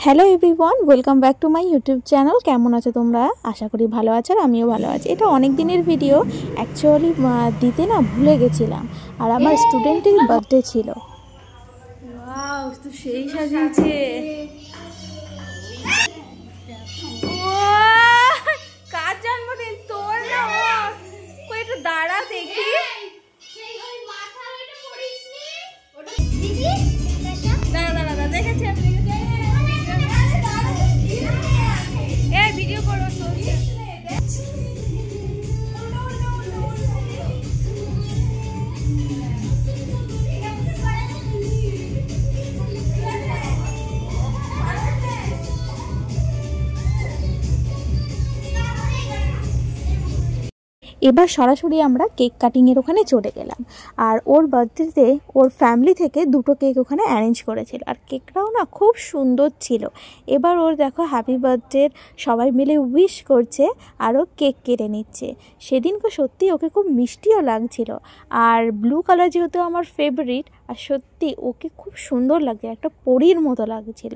Hello everyone, welcome back to my YouTube channel. কেমন আছো তোমরা? আশা করি ভালো আছো, আর আমিও ভালো আছি। এটা অনেক দিনের ভিডিও, অ্যাকচুয়ালি দিতে না ভুলে গেছিলাম, আর আমার স্টুডেন্টের বার্থডে ছিল। ওয়াও, তো সেই সাজিয়েছে। কার জন্মদিন? তোর না? কই একটু দাঁড়া দেখি। দাঁড়া দাঁড়া দাঁড়া, দেখেছি আমি, ভিডিও করো। এবার সরাসরি আমরা কেক কাটিংয়ের ওখানে চলে গেলাম। আর ওর বার্থডেতে ওর ফ্যামিলি থেকে দুটো কেক ওখানে অ্যারেঞ্জ করেছিল, আর কেকটাও না খুব সুন্দর ছিল। এবার ওর দেখো হ্যাপি বার্থডে সবাই মিলে উইশ করছে, আর ও কেক কেটে নিচ্ছে। সেদিনকে সত্যি ওকে খুব মিষ্টিও লাগছিল, আর ব্লু কালার যেহেতু আমার ফেভারিট, আর সত্যি ওকে খুব সুন্দর লাগছে, একটা পরীর মতো লাগছিল।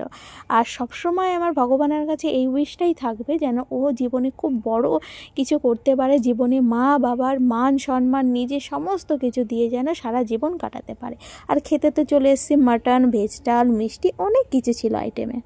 আর সবসময় আমার ভগবানের কাছে এই উইশটাই থাকবে যেন ও জীবনে খুব বড় কিছু করতে পারে, জীবনে মা বাবার মান সম্মান নিজে সমস্ত কিছু দিয়ে যেন সারা জীবন কাটাতে পারে। আর খেতে তো চলে এসেছি মাটন, ভেজ ডাল, মিষ্টি, অনেক কিছু ছিল আইটেমে।